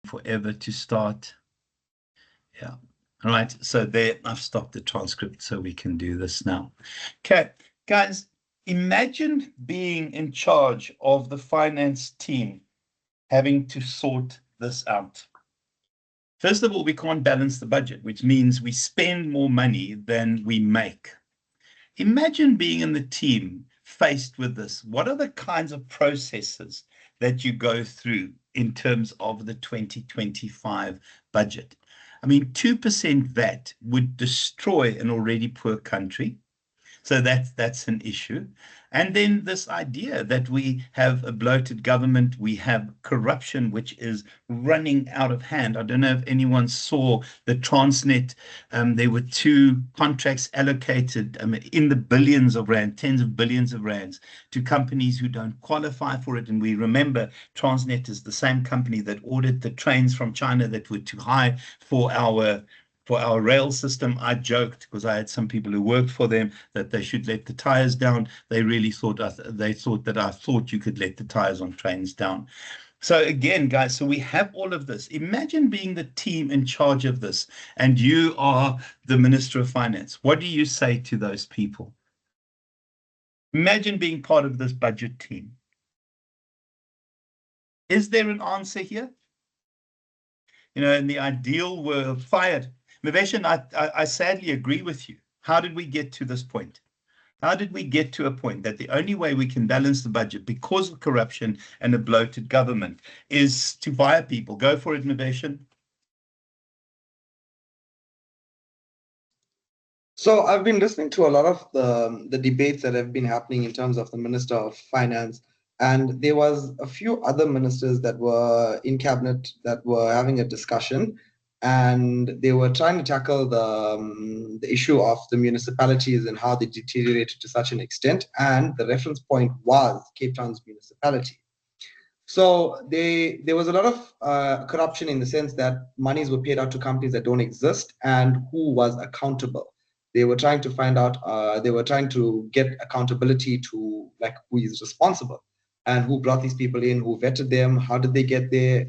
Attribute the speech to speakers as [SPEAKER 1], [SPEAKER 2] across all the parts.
[SPEAKER 1] forever to start. Yeah. All right. So there, I've stopped the transcript so we can do this now. Okay, guys, imagine being in charge of the finance team, having to sort this out. First of all, we can't balance the budget, which means we spend more money than we make. Imagine being in the team faced with this. What are the kinds of processes that you go through in terms of the 2025 budget? I mean, 2% VAT would destroy an already poor country. So that's an issue. And then this idea that we have a bloated government, we have corruption, which is running out of hand. I don't know if anyone saw the Transnet. There were 2 contracts allocated in the billions of rand, tens of billions of rands, to companies who don't qualify for it. And we remember Transnet is the same company that ordered the trains from China that were too high for our rail system. I joked, because I had some people who worked for them, that they should let the tires down. They really thought that I thought you could let the tires on trains down. So again, guys, so we have all of this. Imagine being the team in charge of this, and you are the Minister of Finance. What do you say to those people? Imagine being part of this budget team. Is there an answer here? You know, in the ideal world, fired. Maveshan, I sadly agree with you. How did we get to this point? How did we get to a point that the only way we can balance the budget because of corruption and a bloated government is to fire people? Go for it, Maveshan.
[SPEAKER 2] So I've been listening to a lot of the debates that have been happening in terms of the Minister of Finance, and there was a few other ministers that were in cabinet that were having a discussion, and they were trying to tackle the issue of the municipalities and how they deteriorated to such an extent, and the reference point was Cape Town's municipality. So there was a lot of corruption in the sense that monies were paid out to companies that don't exist, and who was accountable. They were trying to find out, they were trying to get accountability to, like, who is responsible and who brought these people in, who vetted them, how did they get there,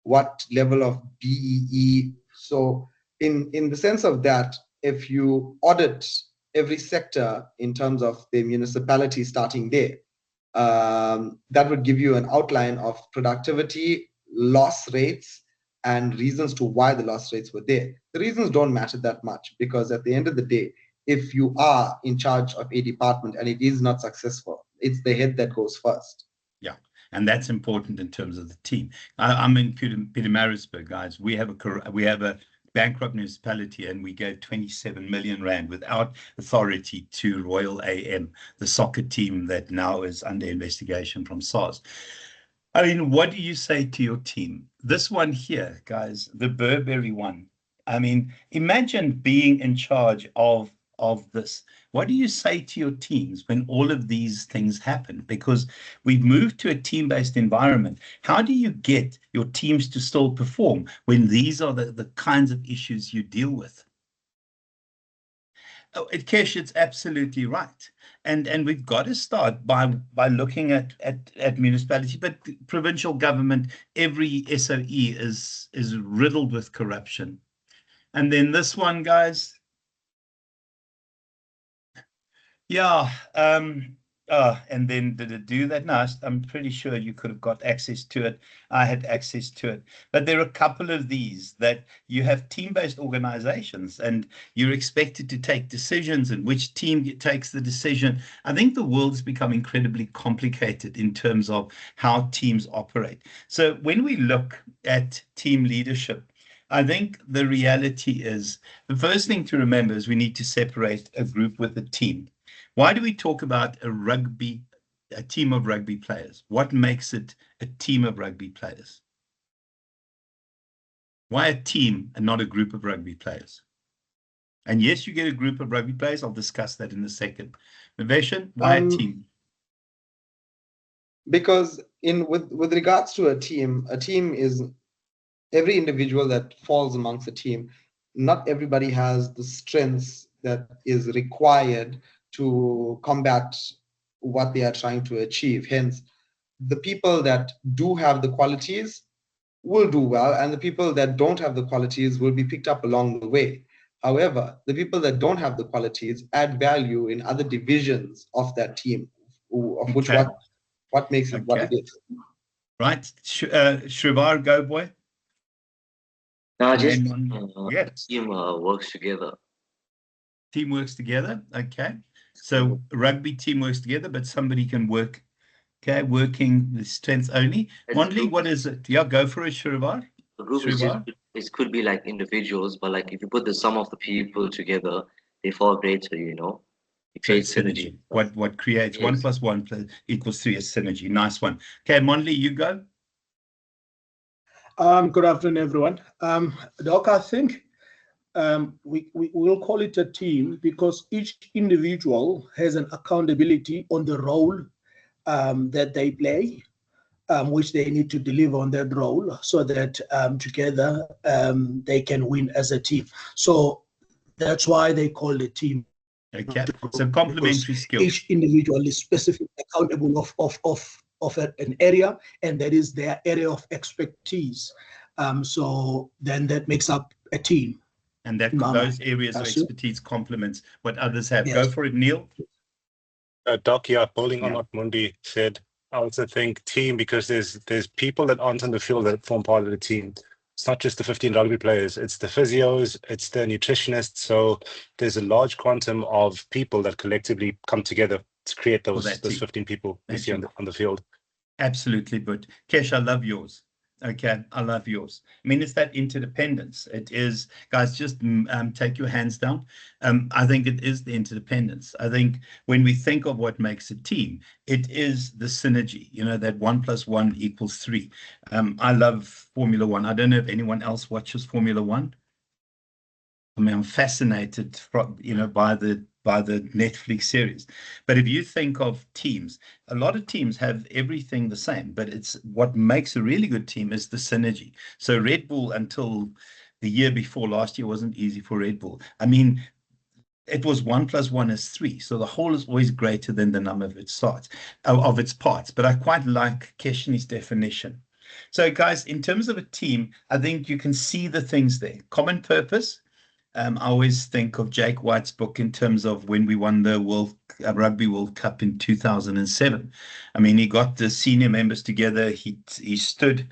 [SPEAKER 2] what level of BEE. So in the sense of that, if you audit every sector in terms of the municipality starting there, that would give you an outline of productivity, loss rates, and reasons to why the loss rates were there. The reasons don't matter that much, because at the end of the day, if you are in charge of a department and it is not successful, it's the head that goes first.
[SPEAKER 1] Yeah, and that's important in terms of the team. I'm in Pietermaritzburg, guys. We have a bankrupt municipality, and we gave 27 million rand without authority to Royal AM, the soccer team that now is under investigation from SARS. I mean, what do you say to your team? This one here, guys, the Burberry one. I mean, imagine being in charge of this. What do you say to your teams when all of these things happen? Because we've moved to a team-based environment. How do you get your teams to still perform when these are the kinds of issues you deal with? Oh, Kesh, it's absolutely right. And we've got to start by looking at municipality, but provincial government, every SOE is riddled with corruption. And then this one, guys. Yeah, and then did it do that? No, I'm pretty sure you could have got access to it. I had access to it. But there are a couple of these that you have team-based organizations, and you're expected to take decisions, and which team takes the decision. I think the world's become incredibly complicated in terms of how teams operate. So when we look at team leadership, I think the reality is, the first thing to remember is we need to separate a group with a team. Why do we talk about a team of rugby players? What makes it a team of rugby players? Why a team and not a group of rugby players? And yes, you get a group of rugby players. I'll discuss that in a second. Maveshan, why a team?
[SPEAKER 2] Because with regards to a team is every individual that falls amongst the team. Not everybody has the strengths that is required to combat what they are trying to achieve. Hence, the people that do have the qualities will do well, and the people that don't have the qualities will be picked up along the way. However, the people that don't have the qualities add value in other divisions of that team, of which what makes it what it is.
[SPEAKER 1] Right. Shrivar, go boy.
[SPEAKER 3] No, just
[SPEAKER 1] yes.
[SPEAKER 3] team works together.
[SPEAKER 1] Team works together. Okay. So rugby team works together, but somebody can work. Okay, working the strengths only. Mondley, what is it? Yeah, go for it, Shrivar.
[SPEAKER 3] The group is just, it could be like individuals, but like if you put the sum of the people together, they fall greater, you know. It creates synergy.
[SPEAKER 1] What creates 1 + 1 equals 3 is synergy. Nice one. Okay, Mondley, you go.
[SPEAKER 4] Good afternoon, everyone. Doc, I think we will call it a team because each individual has an accountability on the role that they play, which they need to deliver on that role so that together they can win as a team. So that's why they call it team.
[SPEAKER 1] Okay, so complementary skills.
[SPEAKER 4] Each individual is specifically accountable of an area, and that is their area of expertise. So then that makes up a team.
[SPEAKER 1] And that those areas of expertise complements what others have.
[SPEAKER 4] Yes.
[SPEAKER 1] Go for it, Neil.
[SPEAKER 5] Doc, building on what Mundi said, I also think team, because there's people that aren't on the field that form part of the team. It's not just the 15 rugby players, it's the physios, it's the nutritionists. So there's a large quantum of people that collectively come together to create those 15 people you see on the field. Absolutely,
[SPEAKER 1] but Kesh, I love yours. Okay, I love yours. I mean, it's that interdependence. It is, guys, just take your hands down. I think it is the interdependence. I think when we think of what makes a team, it is the synergy, you know, that 1 + 1 = 3. I love Formula One. I don't know if anyone else watches Formula One. I mean, I'm fascinated from, you know, by the Netflix series. But if you think of teams, a lot of teams have everything the same, but it's what makes a really good team is the synergy. So Red Bull, until the year before last year, wasn't easy for Red Bull. I mean, it was 1 + 1 is 3. So the whole is always greater than the number of its parts. But I quite like Keshini's definition. So guys, in terms of a team, I think you can see the things there. Common purpose. I always think of Jake White's book in terms of when we won the Rugby World Cup in 2007. I mean, he got the senior members together. He stood,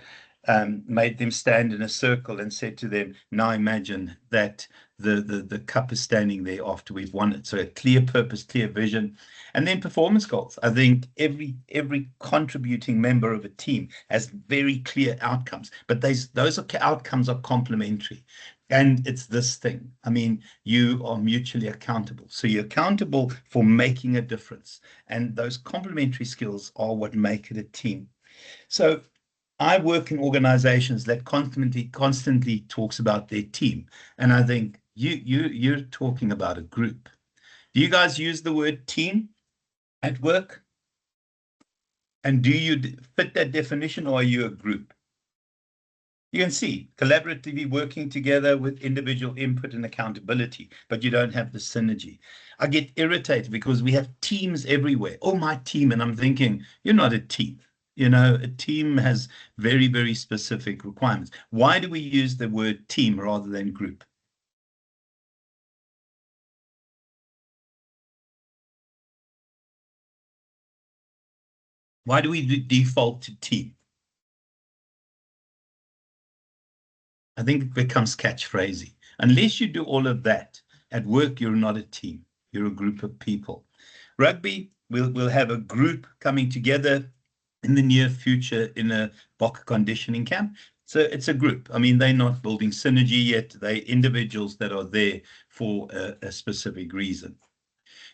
[SPEAKER 1] made them stand in a circle and said to them, now imagine that the cup is standing there after we've won it. So a clear purpose, clear vision, and then performance goals. I think every contributing member of a team has very clear outcomes, but those outcomes are complementary. And it's this thing. I mean, you are mutually accountable. So you're accountable for making a difference. And those complementary skills are what make it a team. So I work in organizations that constantly talks about their team. And I think you're talking about a group. Do you guys use the word team at work? And do you fit that definition, or are you a group? You can see collaboratively working together with individual input and accountability, but you don't have the synergy. I get irritated because we have teams everywhere. Oh, my team. And I'm thinking, you're not a team. You know, a team has very, very specific requirements. Why do we use the word team rather than group? Why do we default to team? I think it becomes catchphrasy. Unless you do all of that at work, you're not a team. You're a group of people. Rugby, we'll have a group coming together in the near future in a Bokke conditioning camp. So it's a group. I mean, they're not building synergy yet. They're individuals that are there for a specific reason.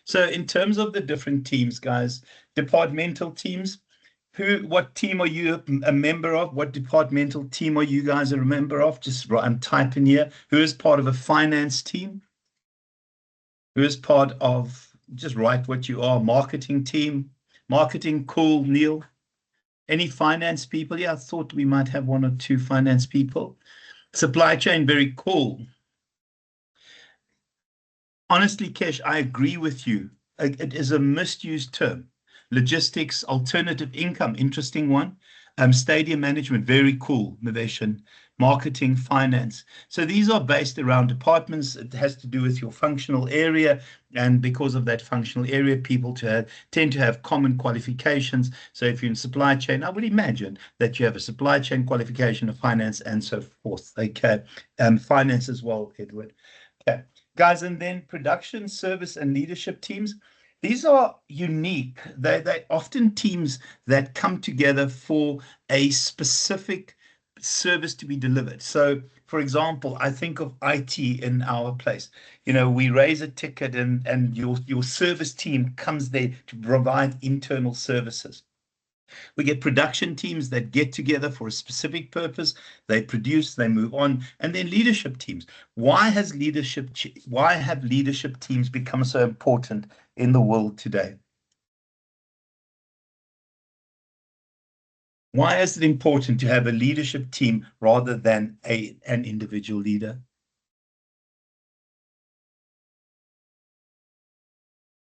[SPEAKER 1] So in terms of the different teams, guys, departmental teams, what team are you a member of? What departmental team are you guys a member of? Just type in here. Who is part of a finance team? Who is part of, just write what you are, marketing team? Marketing, cool, Neil. Any finance people? Yeah, I thought we might have 1 or 2 finance people. Supply chain, very cool. Honestly, Kesh, I agree with you. It is a misused term. Logistics, alternative income, interesting one. Stadium management, very cool, Mavesh. Marketing, finance. So these are based around departments. It has to do with your functional area. And because of that functional area, people tend to have common qualifications. So if you're in supply chain, I would imagine that you have a supply chain qualification of finance and so forth. Okay. Finance as well, Edward. Okay. Guys, and then production, service, and leadership teams. These are unique. They often teams that come together for a specific service to be delivered. So, for example, I think of IT in our place. You know, we raise a ticket and your service team comes there to provide internal services. We get production teams that get together for a specific purpose. They produce, they move on, and then leadership teams. Why have leadership teams become so important in the world today? Why is it important to have a leadership team rather than an individual leader?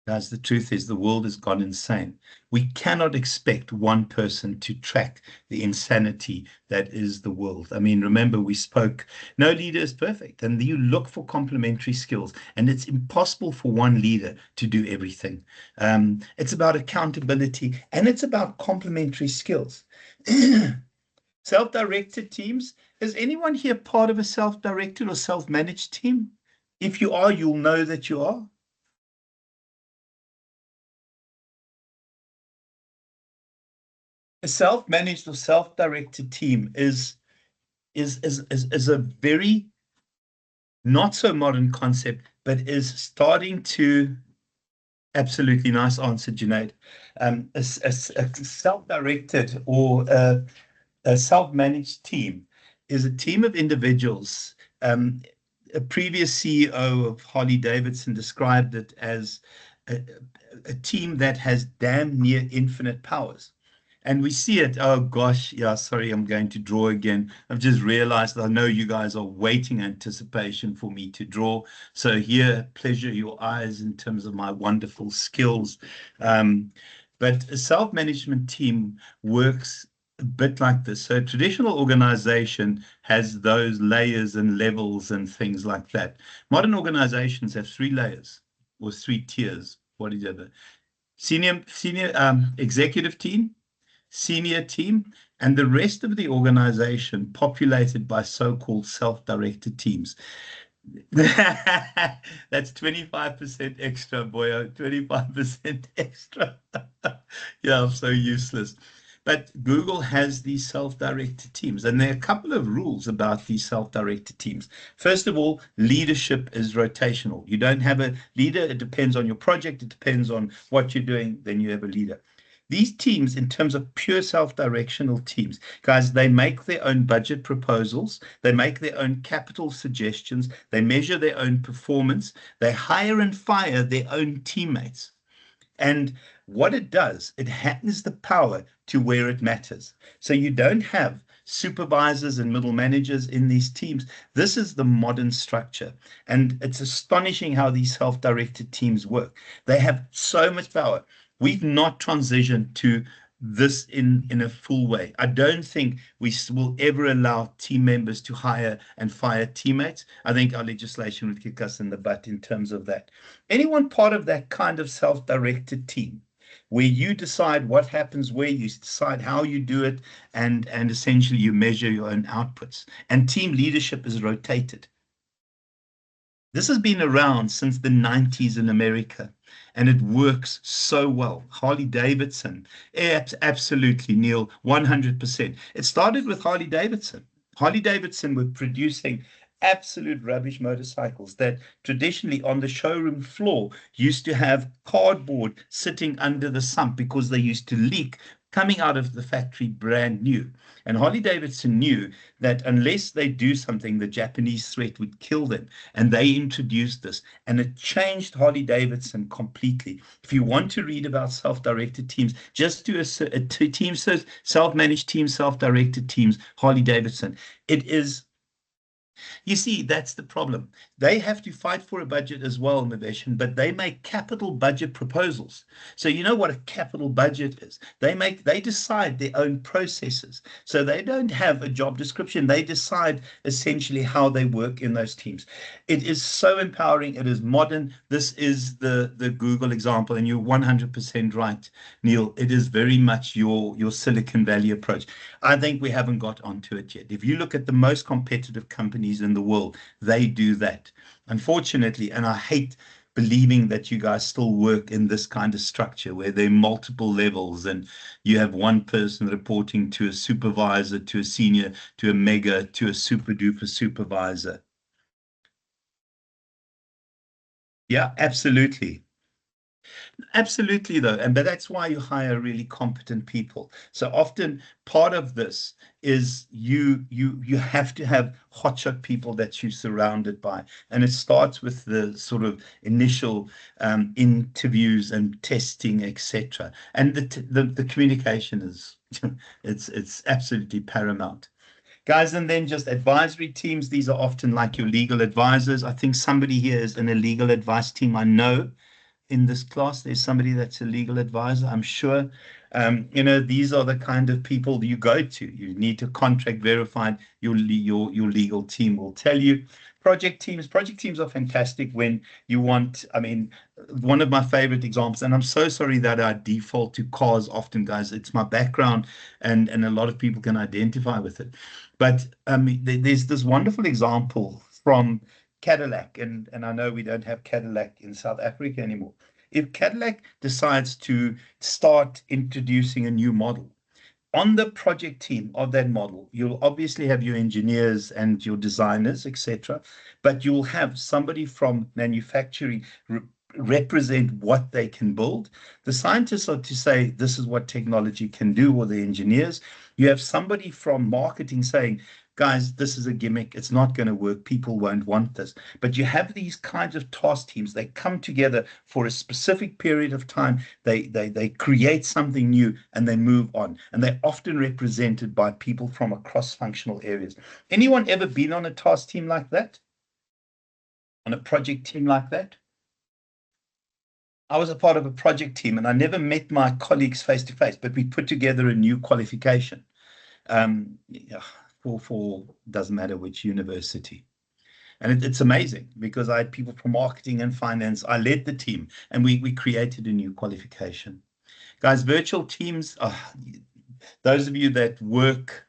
[SPEAKER 1] Guys, the truth is the world has gone insane. We cannot expect one person to track the insanity that is the world. I mean, remember we spoke, no leader is perfect, and you look for complementary skills, and it's impossible for one leader to do everything. It's about accountability, and it's about complementary skills. Self-directed teams. Is anyone here part of a self-directed or self-managed team? If you are, you'll know that you are. A self-managed or self-directed team is a very not so modern concept, but is starting to. Absolutely nice answer, Junaid. A self-directed or a self-managed team is a team of individuals. A previous CEO of Harley-Davidson described it as a team that has damn near infinite powers. And we see it. Oh gosh, yeah, sorry, I'm going to draw again. I've just realized I know you guys are waiting anticipation for me to draw. So here, pleasure your eyes in terms of my wonderful skills. But a self-management team works a bit like this. So a traditional organization has those layers and levels and things like that. Modern organizations have 3 layers or 3 tiers. What is it? Senior executive team, senior team, and the rest of the organization populated by so-called self-directed teams. That's 25% extra, boyo, 25% extra. Yeah, I'm so useless. But Google has these self-directed teams, and there are a couple of rules about these self-directed teams. First of all, leadership is rotational. You don't have a leader. It depends on your project. It depends on what you're doing. Then you have a leader. These teams, in terms of pure self-directional teams, guys, they make their own budget proposals. They make their own capital suggestions. They measure their own performance. They hire and fire their own teammates. And what it does, it hands the power to where it matters. So you don't have supervisors and middle managers in these teams. This is the modern structure. And it's astonishing how these self-directed teams work. They have so much power. We've not transitioned to this in a full way. I don't think we will ever allow team members to hire and fire teammates. I think our legislation would kick us in the butt in terms of that. Anyone part of that kind of self-directed team where you decide what happens, where you decide how you do it, and essentially you measure your own outputs, and team leadership is rotated. This has been around since the 90s in America, and it works so well. Harley-Davidson, absolutely, Neil, 100%. It started with Harley-Davidson. Harley-Davidson were producing absolute rubbish motorcycles that traditionally on the showroom floor used to have cardboard sitting under the sump because they used to leak coming out of the factory brand new. And Harley-Davidson knew that unless they do something, the Japanese threat would kill them. And they introduced this, and it changed Harley-Davidson completely. If you want to read about self-directed teams, just do a team search, self-managed teams, self-directed teams, Harley-Davidson. It is You see, that's the problem. They have to fight for a budget as well, Maveshan, but they make capital budget proposals. So you know what a capital budget is. They decide their own processes. So they don't have a job description. They decide essentially how they work in those teams. It is so empowering. It is modern. This is the Google example, and you're 100% right, Neil. It is very much your Silicon Valley approach. I think we haven't got onto it yet. If you look at the most competitive companies in the world, they do that. Unfortunately, and I hate believing that you guys still work in this kind of structure where there are multiple levels and you have one person reporting to a supervisor, to a senior, to a mega, to a super duper supervisor. Yeah, absolutely. Absolutely, though, but that's why you hire really competent people. So often, part of this is you have to have hotshot people that you're surrounded by, and it starts with the sort of initial interviews and testing, etc. And the communication is it's absolutely paramount. Guys, and then just advisory teams. These are often like your legal advisors. I think somebody here is in a legal advice team. I know in this class there's somebody that's a legal advisor, I'm sure. These are the kind of people you go to. You need to contract verified. Your legal team will tell you. Project teams are fantastic when you want. I mean, one of my favorite examples, and I'm so sorry that I default to cars often, guys. It's my background, and a lot of people can identify with it. But there's this wonderful example from Cadillac, and I know we don't have Cadillac in South Africa anymore. If Cadillac decides to start introducing a new model, on the project team of that model, you'll obviously have your engineers and your designers, etc., but you'll have somebody from manufacturing represent what they can build. The scientists are to say this is what technology can do, or the engineers. You have somebody from marketing saying, guys, this is a gimmick. It's not going to work. People won't want this. But you have these kinds of task teams. They come together for a specific period of time. They create something new and they move on. And they're often represented by people from across functional areas. Anyone ever been on a task team like that? On a project team like that? I was a part of a project team and I never met my colleagues face to face, but we put together a new qualification. For doesn't matter which university. And it's amazing because I had people from marketing and finance. I led the team and we created a new qualification. Guys, virtual teams, those of you that work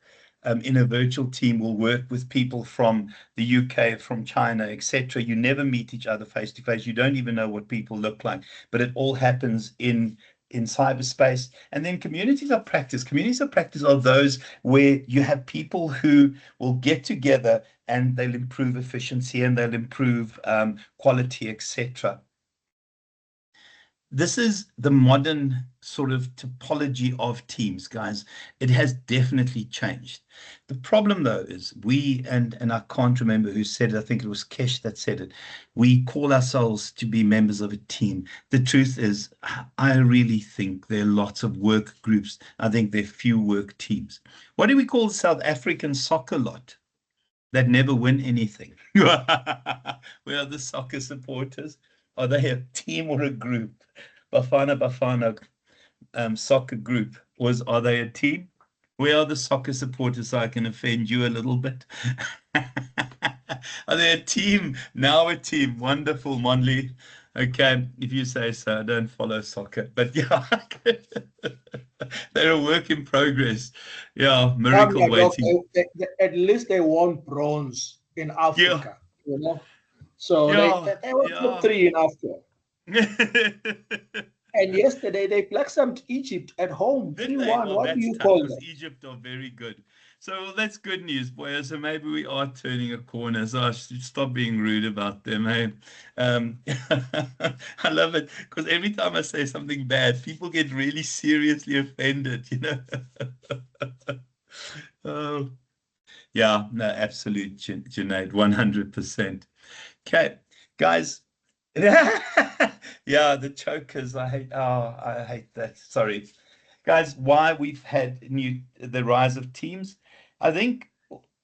[SPEAKER 1] in a virtual team will work with people from the UK, from China, etc. You never meet each other face to face. You don't even know what people look like, but it all happens in cyberspace. And then communities of practice. Communities of practice are those where you have people who will get together and they'll improve efficiency and they'll improve quality, etc. This is the modern sort of topology of teams, guys. It has definitely changed. The problem, though, is and I can't remember who said it. I think it was Kesh that said it. We call ourselves to be members of a team. The truth is, I really think there are lots of work groups. I think there are few work teams. What do we call the South African soccer lot that never win anything? We are the soccer supporters. Are they a team or a group? Bafana soccer group. Are they a team? We are the soccer supporters, so I can offend you a little bit. Are they a team? Now a team. Wonderful, Monley. Okay, if you say so. I don't follow soccer, but yeah, they're a work in progress. Yeah, miracle waiting.
[SPEAKER 4] At least they won bronze in Africa, So they were top 3 in Africa. And yesterday they blackstamped Egypt at home 3-1. What do you call that?
[SPEAKER 1] Egypt are very good. So that's good news, boy. So maybe we are turning a corner. So I should stop being rude about them. Hey? I love it because every time I say something bad, people get really seriously offended, Oh, yeah, no, absolute, Junaid, 100%. Okay, guys. Yeah, the chokers. I hate that. Sorry, guys. Why we've had the rise of teams? I think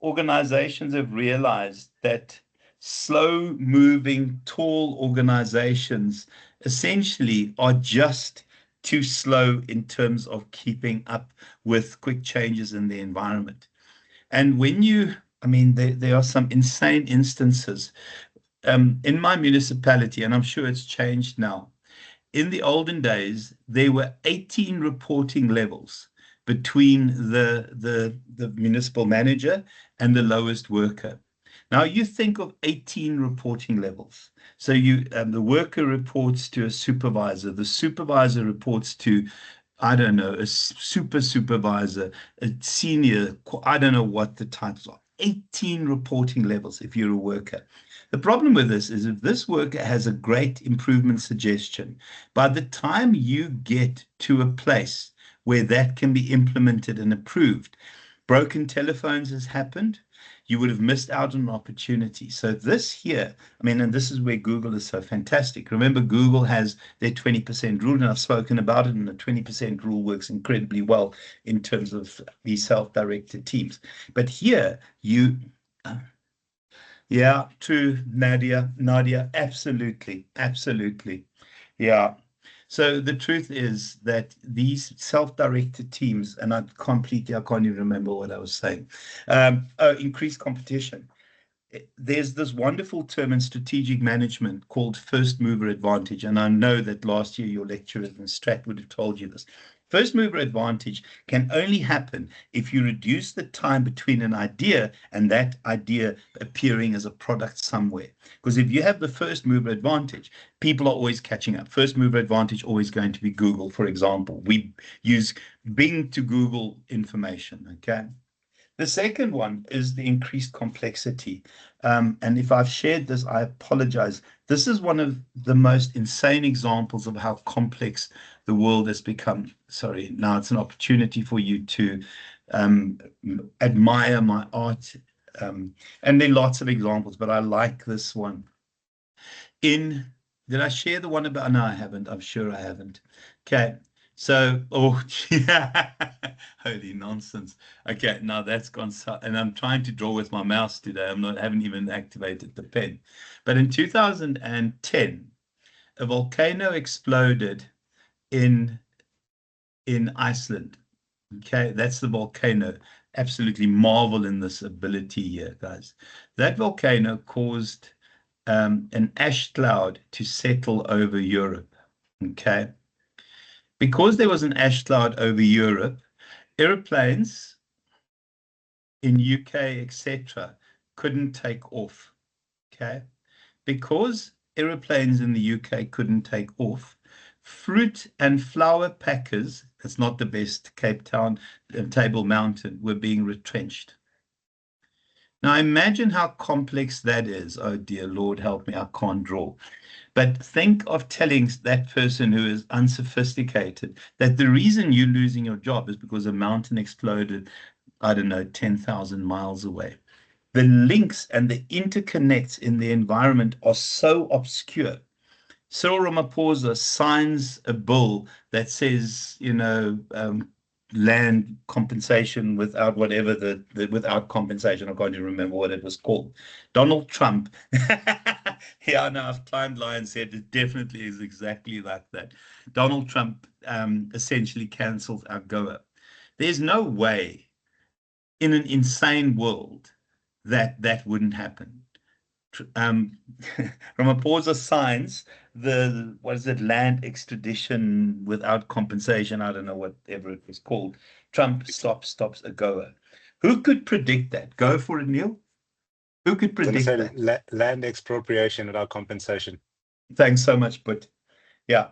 [SPEAKER 1] organizations have realized that slow-moving, tall organizations essentially are just too slow in terms of keeping up with quick changes in the environment. And when you, I mean, there are some insane instances in my municipality, and I'm sure it's changed now. In the olden days, there were 18 reporting levels between the municipal manager and the lowest worker. Now you think of 18 reporting levels. So you the worker reports to a supervisor, the supervisor reports to, I don't know, a super supervisor, a senior, I don't know what the titles are. 18 reporting levels if you're a worker. The problem with this is if this worker has a great improvement suggestion, by the time you get to a place where that can be implemented and approved, broken telephones has happened, you would have missed out on an opportunity. So this here, I mean, and this is where Google is so fantastic. Remember, Google has their 20% rule, and I've spoken about it, and the 20% rule works incredibly well in terms of these self-directed teams. But here, yeah, true, Nadia, absolutely, absolutely. Yeah. So the truth is that these self-directed teams, and I can't even remember what I was saying, increased competition. There's this wonderful term in strategic management called first mover advantage. And I know that last year your lecturers in Strat would have told you this. First mover advantage can only happen if you reduce the time between an idea and that idea appearing as a product somewhere. Because if you have the first mover advantage, people are always catching up. First mover advantage always going to be Google, for example. We use Bing to Google information, okay? The second one is the increased complexity. And if I've shared this, I apologize. This is one of the most insane examples of how complex the world has become. Sorry, now it's an opportunity for you to admire my art. And there are lots of examples, but I like this one. Did I share the one about, no, I haven't. I'm sure I haven't. Okay. So, yeah, holy nonsense. Okay, now that's gone, and I'm trying to draw with my mouse today. Haven't even activated the pen. But in 2010, a volcano exploded in Iceland. Okay, that's the volcano. Absolutely marvel in this ability here, guys. That volcano caused an ash cloud to settle over Europe. Okay. Because there was an ash cloud over Europe, airplanes in UK, etc., couldn't take off. Okay, because airplanes in the UK couldn't take off, fruit and flower packers, that's not the best, Cape Town and Table Mountain, were being retrenched. Now imagine how complex that is. Oh dear Lord, help me, I can't draw. But think of telling that person who is unsophisticated that the reason you're losing your job is because a mountain exploded, I don't know, 10,000 miles away. The links and the interconnects in the environment are so obscure. Cyril Ramaphosa signs a bill that says, land compensation without whatever without compensation. I can't even remember what it was called. Donald Trump. Yeah, no, I've climbed Lion's Head. It definitely is exactly like that. Donald Trump essentially cancels AGOA. There's no way in an insane world that wouldn't happen. Ramaphosa signs land extradition without compensation. I don't know whatever it was called. Trump stops AGOA. Who could predict that? Go for it, Neil. Who could predict that?
[SPEAKER 5] Land expropriation without compensation.
[SPEAKER 1] Thanks so much, but yeah.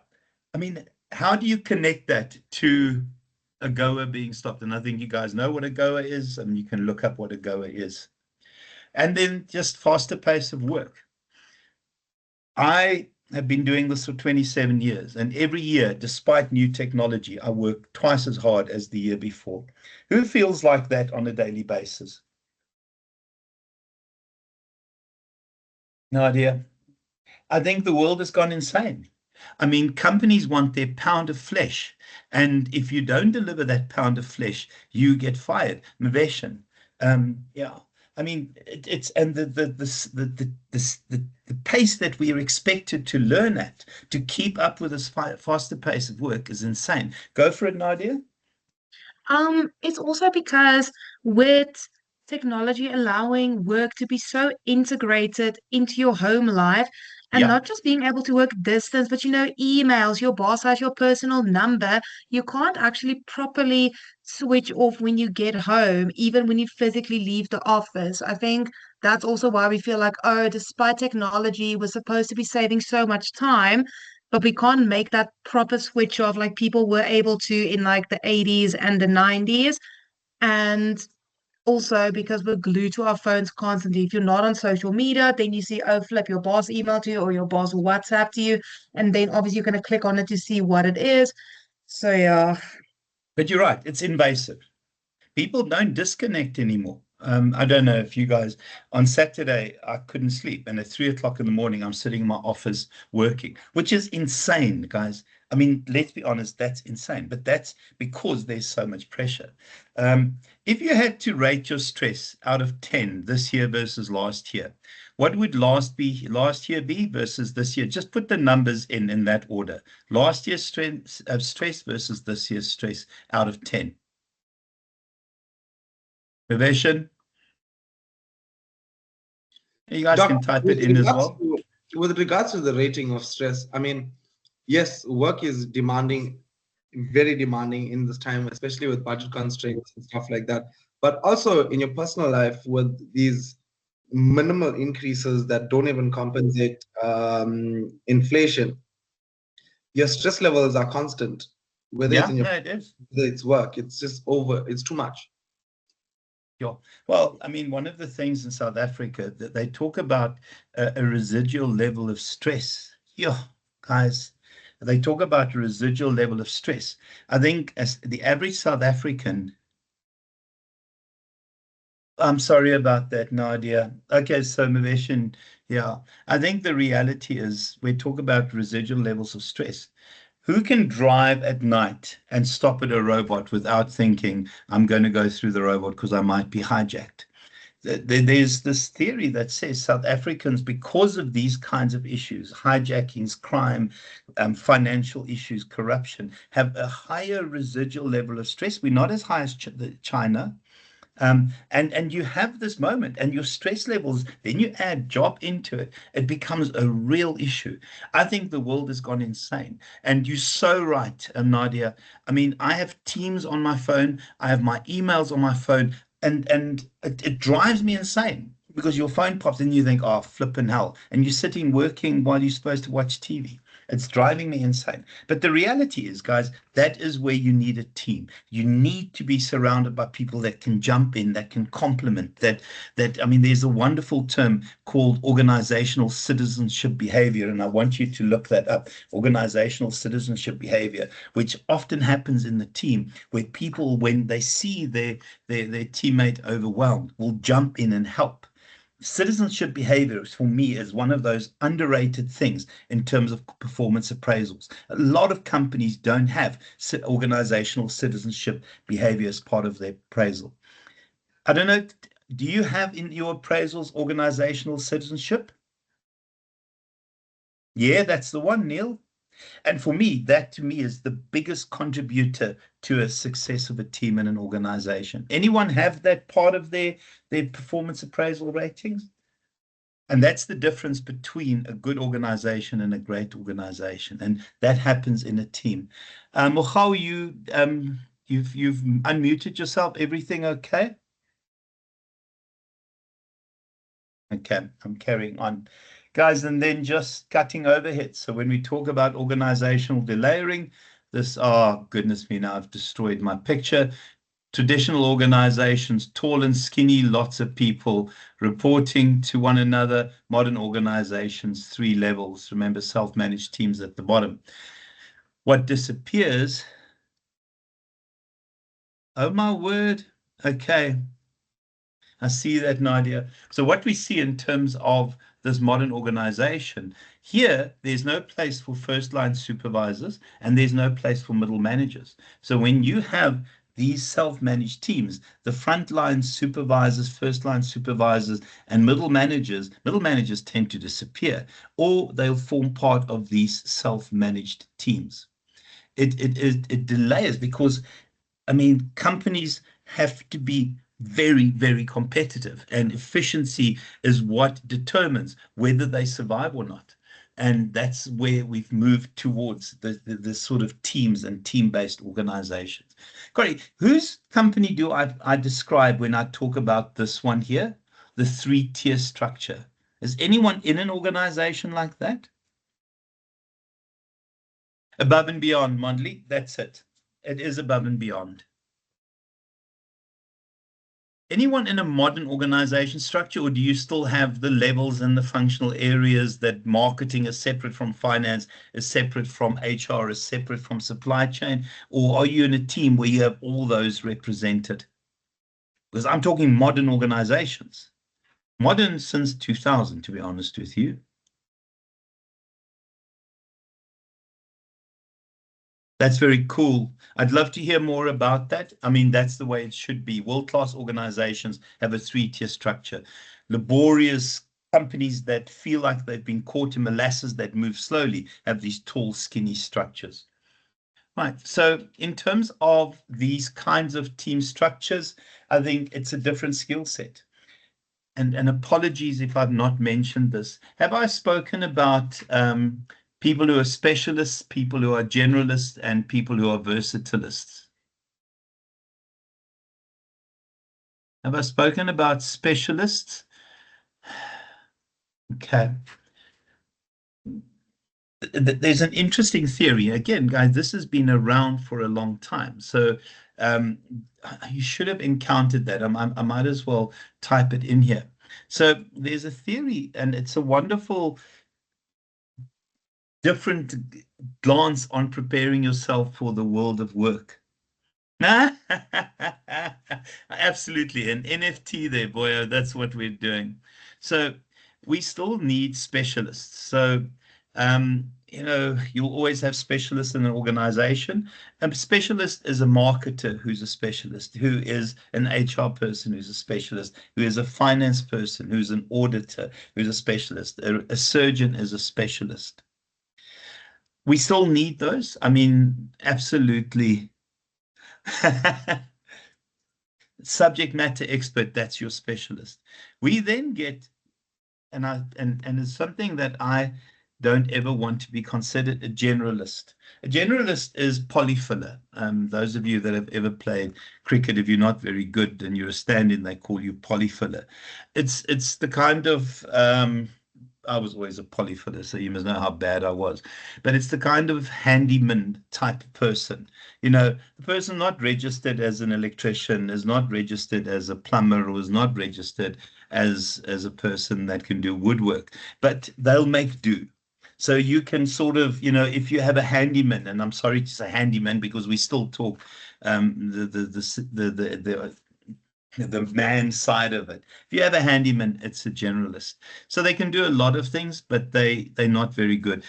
[SPEAKER 1] I mean, how do you connect that to AGOA being stopped? And I think you guys know what AGOA is, and you can look up what AGOA is. And then just faster pace of work. I have been doing this for 27 years, and every year, despite new technology, I work twice as hard as the year before. Who feels like that on a daily basis? No idea. I think the world has gone insane. I mean, companies want their pound of flesh, and if you don't deliver that pound of flesh, you get fired. Maveshan, yeah. I mean, it's and the pace that we are expected to learn at, to keep up with this faster pace of work is insane. Go for it, Nadia.
[SPEAKER 6] It's also because with technology allowing work to be so integrated into your home life and
[SPEAKER 1] Yeah,
[SPEAKER 6] not just being able to work distance, but emails, your boss has your personal number, you can't actually properly switch off when you get home, even when you physically leave the office. I think that's also why we feel like, oh, despite technology, we're supposed to be saving so much time, but we can't make that proper switch off like people were able to in like the 80s and the 90s. And also because we're glued to our phones constantly. If you're not on social media, then you see, oh, flip, your boss emailed you or your boss WhatsApp to you. And then obviously you're going to click on it to see what it is. So, yeah.
[SPEAKER 1] but you're right. It's invasive. People don't disconnect anymore. I don't know if you guys, on Saturday, I couldn't sleep. And at 3 o'clock in the morning, I'm sitting in my office working, which is insane, guys. I mean, let's be honest, that's insane. But that's because there's so much pressure. If you had to rate your stress out of 10 this year versus last year, what would last year be versus this year? Just put the numbers in that order. Last year's stress versus this year's stress out of 10. Revision. You guys can type it in as well.
[SPEAKER 2] With regards to the rating of stress, I mean, yes, work is demanding, very demanding in this time, especially with budget constraints and stuff like that. But also in your personal life, with these minimal increases that don't even compensate inflation, your stress levels are constant. Whether it's in your,
[SPEAKER 1] it is.
[SPEAKER 2] whether it's work, it's just it's too much.
[SPEAKER 1] Yeah. Well, I mean, one of the things in South Africa that they talk about a residual level of stress. Yeah, guys, they talk about a residual level of stress. I think as the average South African, I'm sorry about that, Nadia. Okay, so Maveshan, yeah, I think the reality is we talk about residual levels of stress. Who can drive at night and stop at a robot without thinking, I'm going to go through the robot because I might be hijacked? There's this theory that says South Africans, because of these kinds of issues, hijackings, crime, financial issues, corruption, have a higher residual level of stress. We're not as high as China. And you have this moment and your stress levels, then you add job into it, it becomes a real issue. I think the world has gone insane. And you're so right, Nadia. I mean, I have Teams on my phone, I have my emails on my phone, and it drives me insane because your phone pops and you think, oh, flipping hell. And you're sitting working while you're supposed to watch TV. It's driving me insane. But the reality is, guys, that is where you need a team. You need to be surrounded by people that can jump in, that can complement, I mean, there's a wonderful term called organizational citizenship behavior, and I want you to look that up. Organizational citizenship behavior, which often happens in the team, where people, when they see their teammate overwhelmed, will jump in and help. Citizenship behavior, for me, is one of those underrated things in terms of performance appraisals. A lot of companies don't have organizational citizenship behavior as part of their appraisal. I don't know, do you have in your appraisals organizational citizenship? Yeah, that's the one, Neil. And for me, that to me is the biggest contributor to a success of a team and an organization. Anyone have that part of their performance appraisal ratings? And that's the difference between a good organization and a great organization. And that happens in a team. Mochau, you've unmuted yourself. Everything okay? Okay, I'm carrying on. Guys, and then just cutting overhead. So when we talk about organizational delayering, this, oh, goodness me, now I've destroyed my picture. Traditional organizations, tall and skinny, lots of people reporting to one another. Modern organizations, 3 levels. Remember, self-managed teams at the bottom. What disappears? Oh, my word. Okay. I see that, Nadia. So what we see in terms of this modern organization, here, there's no place for first-line supervisors, and there's no place for middle managers. So when you have these self-managed teams, the frontline supervisors, first-line supervisors, and middle managers tend to disappear, or they'll form part of these self-managed teams. It delays because, I mean, companies have to be very, very competitive, and efficiency is what determines whether they survive or not. And that's where we've moved towards the sort of teams and team-based organizations. Corey, whose company do I describe when I talk about this one here? The three-tier structure. Is anyone in an organization like that? Above and beyond, Mondley, that's it. It is above and beyond. Anyone in a modern organization structure, or do you still have the levels and the functional areas that marketing is separate from finance, is separate from HR, is separate from supply chain? Or are you in a team where you have all those represented? Because I'm talking modern organizations. Modern since 2000, to be honest with you. That's very cool. I'd love to hear more about that. I mean, that's the way it should be. World-class organizations have a three-tier structure. Laborious companies that feel like they've been caught in molasses that move slowly have these tall, skinny structures. Right. So in terms of these kinds of team structures, I think it's a different skill set. And apologies if I've not mentioned this. Have I spoken about people who are specialists, people who are generalists, and people who are versatilists? Have I spoken about specialists? Okay. There's an interesting theory. Again, guys, this has been around for a long time. So you should have encountered that. I might as well type it in here. So there's a theory, and it's a wonderful different glance on preparing yourself for the world of work. Absolutely, an NFT there, boy. That's what we're doing. So we still need specialists. So you know, you'll always have specialists in an organization. A specialist is a marketer who's a specialist, who is an HR person who's a specialist, who is a finance person, who's an auditor, who's a specialist. A surgeon is a specialist. We still need those. I mean, absolutely. Subject matter expert, that's your specialist. We then get, and it's something that I don't ever want to be considered a generalist. A generalist is polyfiller. Those of you that have ever played cricket, if you're not very good and you're a stand-in, they call you polyfiller. It's the kind of I was always a polyfiller, so you must know how bad I was. But it's the kind of handyman type person. You know, the person not registered as an electrician, is not registered as a plumber, or is not registered as a person that can do woodwork, but they'll make do. So you can sort of, you know, if you have a handyman, and I'm sorry to say handyman because we still talk the man side of it. If you have a handyman, it's a generalist. So they can do a lot of things, but they're not very good.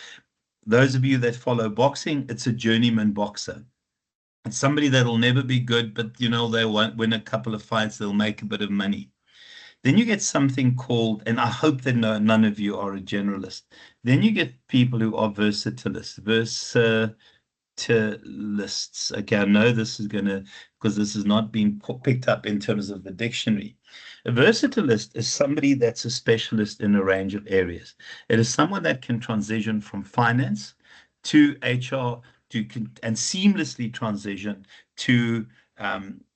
[SPEAKER 1] Those of you that follow boxing, it's a journeyman boxer. It's somebody that'll never be good, but you know, they won't win a couple of fights, they'll make a bit of money. Then you get something called, and I hope that none of you are a generalist. Then you get people who are versatilists. Okay, I know this is going to, because this has not been picked up in terms of the dictionary. A versatilist is somebody that's a specialist in a range of areas. It is someone that can transition from finance to HR and seamlessly transition to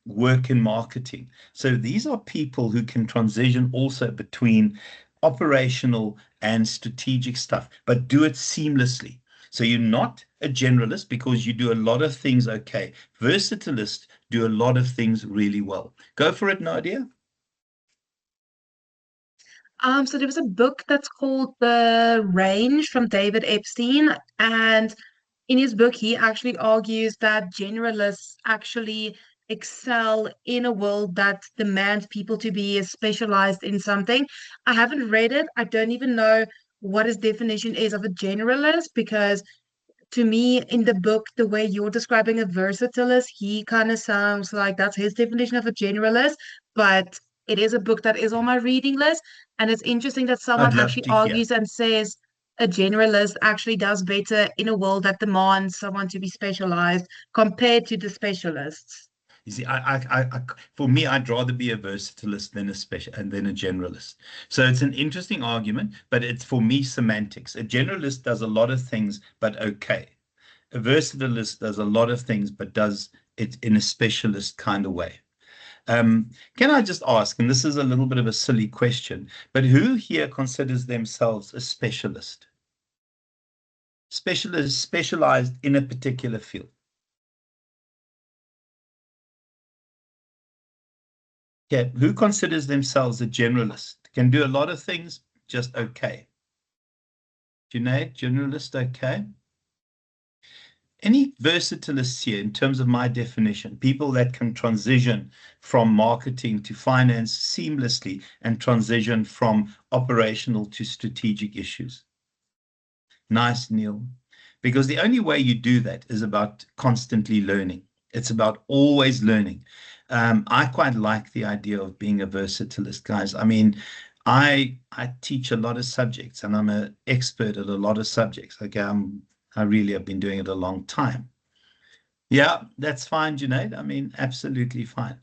[SPEAKER 1] work in marketing. So these are people who can transition also between operational and strategic stuff, but do it seamlessly. So you're not a generalist because you do a lot of things okay. Versatilists do a lot of things really well. Go for it, Nadia.
[SPEAKER 6] So there was a book that's called The Range from David Epstein, and in his book, he actually argues that generalists actually excel in a world that demands people to be specialized in something. I haven't read it. I don't even know what his definition is of a generalist because to me, in the book, the way you're describing a versatilist, he kind of sounds like that's his definition of a generalist, but it is a book that is on my reading list. And it's interesting that
[SPEAKER 1] I'd
[SPEAKER 6] someone
[SPEAKER 1] love
[SPEAKER 6] actually
[SPEAKER 1] to hear.
[SPEAKER 6] argues and says a generalist actually does better in a world that demands someone to be specialized compared to the specialists.
[SPEAKER 1] You see, for me, I'd rather be a versatilist than a special and then a generalist. So it's an interesting argument, but it's for me semantics. A generalist does a lot of things, but okay. A versatilist does a lot of things, but does it in a specialist kind of way. Can I just ask, and this is a little bit of a silly question, but who here considers themselves a specialist? Specialized in a particular field. Okay, who considers themselves a generalist? Can do a lot of things, just okay. Junaid, generalist, okay. Any versatilists here in terms of my definition, people that can transition from marketing to finance seamlessly and transition from operational to strategic issues? Nice, Neil. Because the only way you do that is about constantly learning. It's about always learning. I quite like the idea of being a versatilist, guys. I mean, I teach a lot of subjects and I'm an expert at a lot of subjects. Okay, I really have been doing it a long time. Yeah, that's fine, Junaid. I mean, absolutely fine.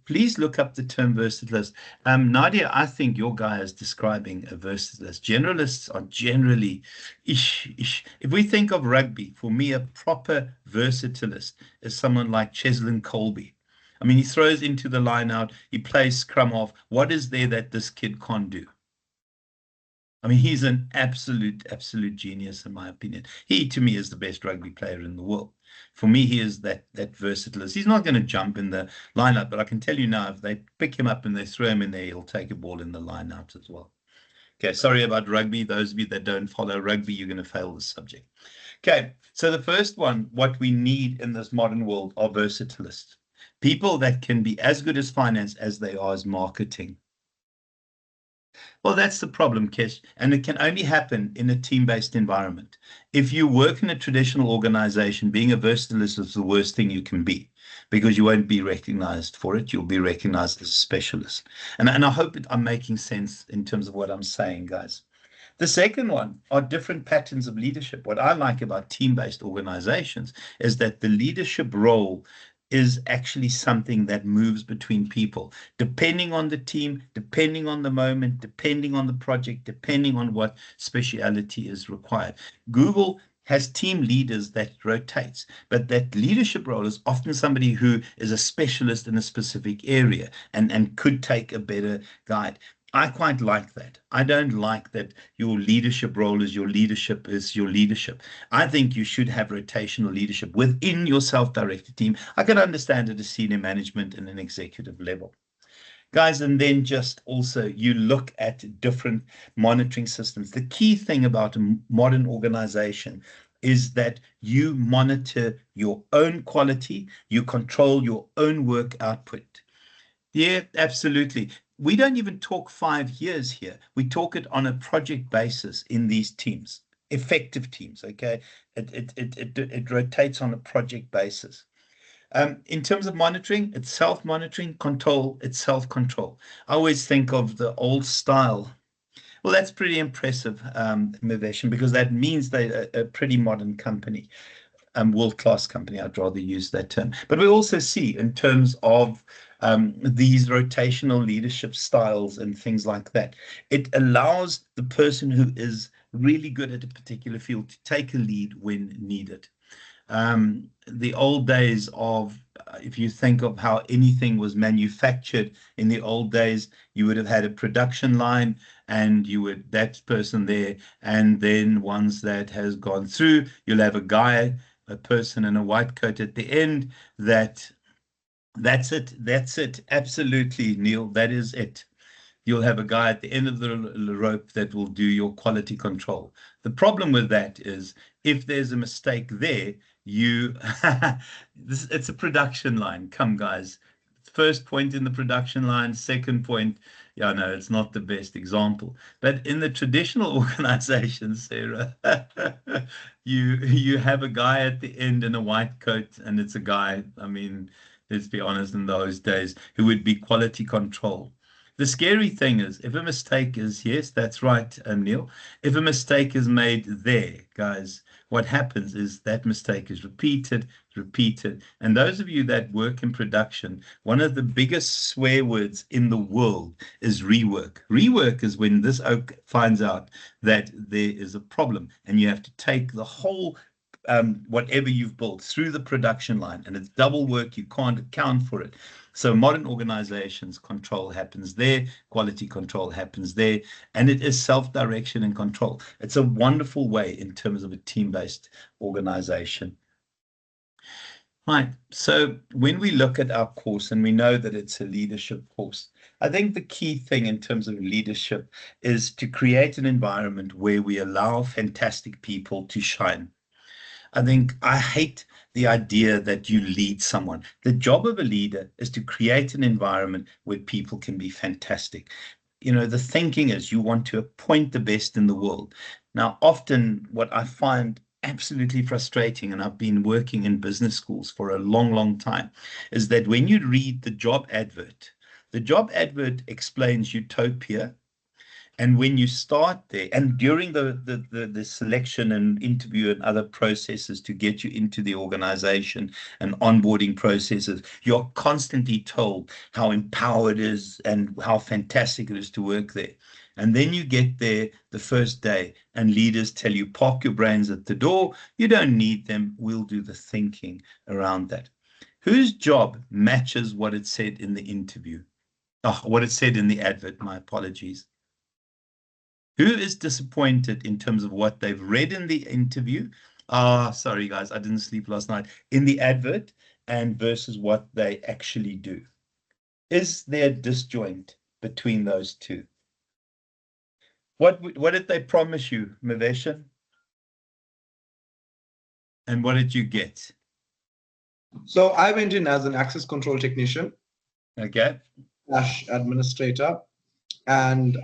[SPEAKER 1] Please look up the term versatilist. Nadia, I think your guy is describing a versatilist. Generalists are generally ish. If we think of rugby, for me, a proper versatilist is someone like Cheslin Colby. I mean, he throws into the line out, he plays scrum off. What is there that this kid can't do? I mean, he's an absolute genius, in my opinion. He, to me, is the best rugby player in the world. For me, he is that versatilist. He's not going to jump in the lineup, but I can tell you now, if they pick him up and they throw him in there, he'll take a ball in the lineout as well. Okay, sorry about rugby. Those of you that don't follow rugby, you're going to fail the subject. Okay, so the first one, what we need in this modern world are versatilists. People that can be as good as finance as they are as marketing. Well, that's the problem, Kesh, and it can only happen in a team-based environment. If you work in a traditional organization, being a versatilist is the worst thing you can be because you won't be recognized for it. You'll be recognized as a specialist. And I hope I'm making sense in terms of what I'm saying, guys. The second one are different patterns of leadership. What I like about team-based organizations is that the leadership role is actually something that moves between people, depending on the team, depending on the moment, depending on the project, depending on what speciality is required. Google has team leaders that rotates, but that leadership role is often somebody who is a specialist in a specific area and could take a better guide. I quite like that. I don't like that your leadership role is your leadership is your leadership. I think you should have rotational leadership within your self-directed team. I can understand it as senior management and an executive level. Guys, and then just also you look at different monitoring systems. The key thing about a modern organization is that you monitor your own quality, you control your own work output. Yeah, absolutely. We don't even talk 5 years here. We talk it on a project basis in these teams, effective teams. Okay, it rotates on a project basis. In terms of monitoring, it's self-monitoring, control, it's self-control. I always think of the old style. Well, that's pretty impressive, Miveshan, because that means they're a pretty modern company. World-class company, I'd rather use that term. But we also see in terms of these rotational leadership styles and things like that, it allows the person who is really good at a particular field to take a lead when needed. The old days of, if you think of how anything was manufactured in the old days, you would have had a production line and you would, that person there, and then once that has gone through, you'll have a guy, a person in a white coat at the end. That's it. Absolutely, Neil, that is it. You'll have a guy at the end of the rope that will do your quality control. The problem with that is if there's a mistake there, it's a production line. Come, guys, first point in the production line, second point, yeah, no, it's not the best example. But in the traditional organizations, Sarah, you have a guy at the end in a white coat, and it's a guy, I mean, let's be honest, in those days, who would be quality control. The scary thing is, if a mistake is, yes, that's right, Neil, if a mistake is made there, guys, what happens is that mistake is repeated, repeated. And those of you that work in production, one of the biggest swear words in the world is rework. Rework is when this oak finds out that there is a problem and you have to take the whole whatever you've built through the production line, and it's double work. You can't account for it. So modern organizations, control happens there, quality control happens there, and it is self-direction and control. It's a wonderful way in terms of a team-based organization. Right. So when we look at our course, and we know that it's a leadership course, I think the key thing in terms of leadership is to create an environment where we allow fantastic people to shine. I think I hate the idea that you lead someone. The job of a leader is to create an environment where people can be fantastic. You know, the thinking is you want to appoint the best in the world. Now, often what I find absolutely frustrating, and I've been working in business schools for a long, long time, is that when you read the job advert explains utopia. And when you start there, and during the selection and interview and other processes to get you into the organization and onboarding processes, you're constantly told how empowered it is and how fantastic it is to work there. And then you get there the first day and leaders tell you, park your brains at the door. You don't need them. We'll do the thinking around that. Whose job matches what it said in the interview? Oh, what it said in the advert, my apologies. Who is disappointed in terms of what they've read in the interview? Sorry, guys, I didn't sleep last night. In the advert and versus what they actually do. Is there a disjoint between those two? What did they promise you, Maveshan? And what did you get?
[SPEAKER 2] So I went in as an access control technician.
[SPEAKER 1] Okay.
[SPEAKER 2] / administrator. And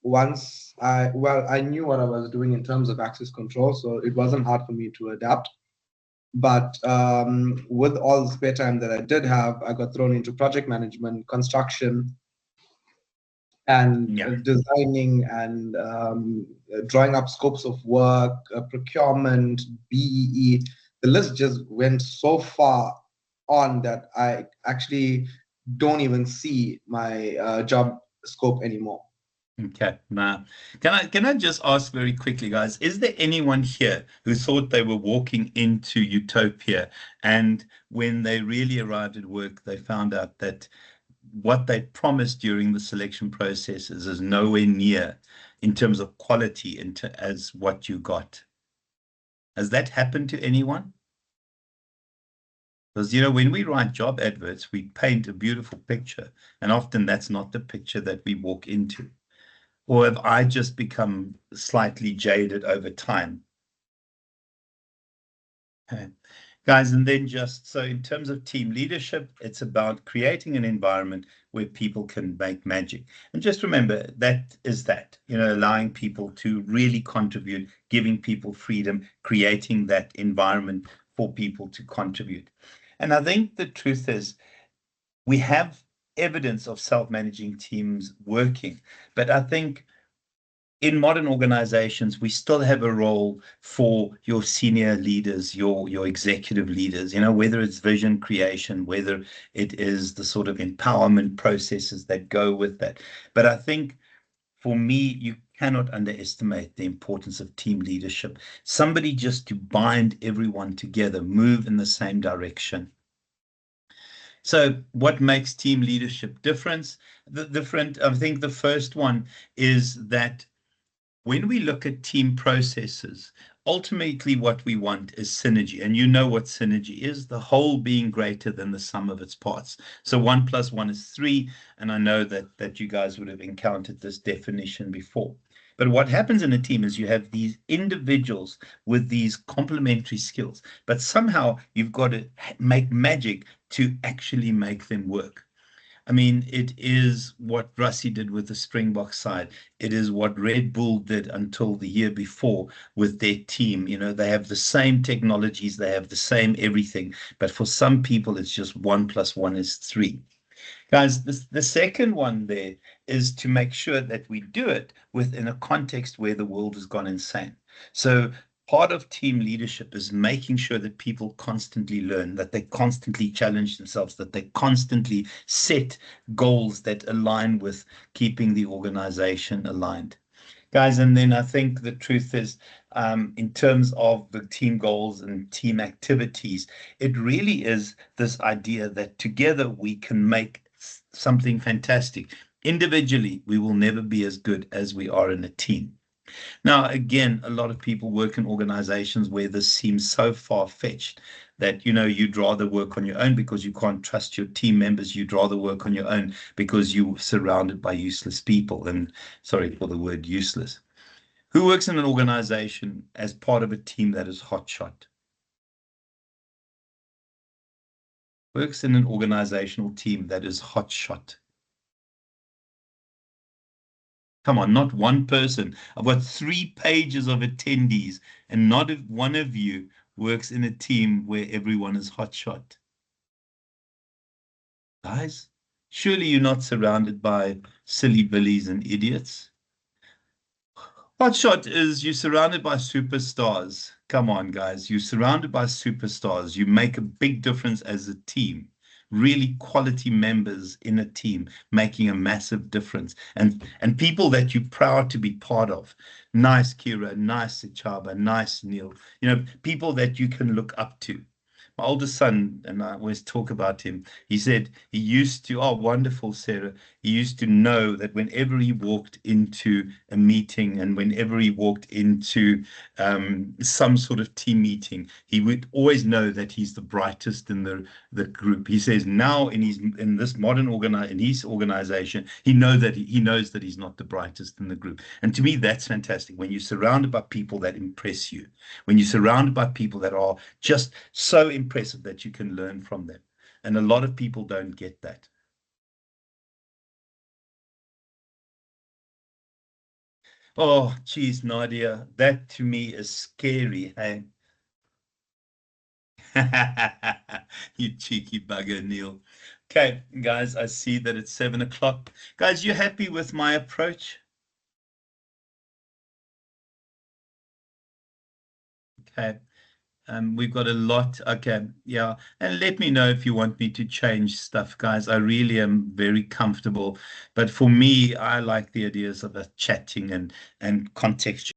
[SPEAKER 2] once I knew what I was doing in terms of access control, so it wasn't hard for me to adapt. But with all the spare time that I did have, I got thrown into project management, construction, and designing and drawing up scopes of work, procurement, BEE. The list just went so far on that I actually don't even see my job scope anymore.
[SPEAKER 1] Okay, now can I just ask very quickly, guys, is there anyone here who thought they were walking into utopia, and when they really arrived at work, they found out that what they promised during the selection processes is nowhere near in terms of quality as what you got? Has that happened to anyone? Because, you know, when we write job adverts, we paint a beautiful picture, and often that's not the picture that we walk into. Or have I just become slightly jaded over time? Okay. Guys, and then just so in terms of team leadership, it's about creating an environment where people can make magic. And just remember that is that, you know, allowing people to really contribute, giving people freedom, creating that environment for people to contribute. And I think the truth is we have evidence of self-managing teams working, but I think in modern organizations, we still have a role for your senior leaders, your executive leaders, you know, whether it's vision creation, whether it is the sort of empowerment processes that go with that. But I think for me, you cannot underestimate the importance of team leadership. Somebody just to bind everyone together, move in the same direction. So what makes team leadership different? I think the first one is that when we look at team processes, ultimately what we want is synergy. And you know what synergy is, the whole being greater than the sum of its parts. So 1 + 1 is 3. And I know that you guys would have encountered this definition before. But what happens in a team is you have these individuals with these complementary skills, but somehow you've got to make magic to actually make them work. I mean, it is what Russie did with the Springbok side. It is what Red Bull did until the year before with their team. You know, they have the same technologies, they have the same everything, but for some people, it's just 1 + 1 is 3. Guys, the second one there is to make sure that we do it within a context where the world has gone insane. So part of team leadership is making sure that people constantly learn, that they constantly challenge themselves, that they constantly set goals that align with keeping the organization aligned. Guys, and then I think the truth is, in terms of the team goals and team activities, it really is this idea that together we can make something fantastic. Individually, we will never be as good as we are in a team. Now, again, a lot of people work in organizations where this seems so far-fetched that, you know, you'd rather work on your own because you can't trust your team members. You'd rather work on your own because you're surrounded by useless people. And sorry for the word useless. Who works in an organization as part of a team that is hotshot? Works in an organizational team that is hotshot. Come on, not one person. I've got 3 pages of attendees, and not one of you works in a team where everyone is hotshot. Guys, surely you're not surrounded by silly billies and idiots. Hotshot is you're surrounded by superstars. Come on, guys, you're surrounded by superstars. You make a big difference as a team. Really quality members in a team making a massive difference, and people that you're proud to be part of. Nice Kira, nice Sichaba, nice Neil. You know, people that you can look up to. My oldest son, and I always talk about him, he said he used to, oh, wonderful, Sarah. He used to know that whenever he walked into a meeting and whenever he walked into some sort of team meeting, he would always know that he's the brightest in the group. He says now in this modern in his organization, he knows that he's not the brightest in the group. And to me, that's fantastic. When you're surrounded by people that impress you, when you're surrounded by people that are just so impressive that you can learn from them. And a lot of people don't get that. Oh, geez, Nadia, that to me is scary, hey? You cheeky bugger, Neil. Okay, guys, I see that it's 7 o'clock. Guys, you happy with my approach? Okay. We've got a lot. Okay, yeah. And let me know if you want me to change stuff, guys. I really am very comfortable. But for me, I like the ideas of chatting and contextual.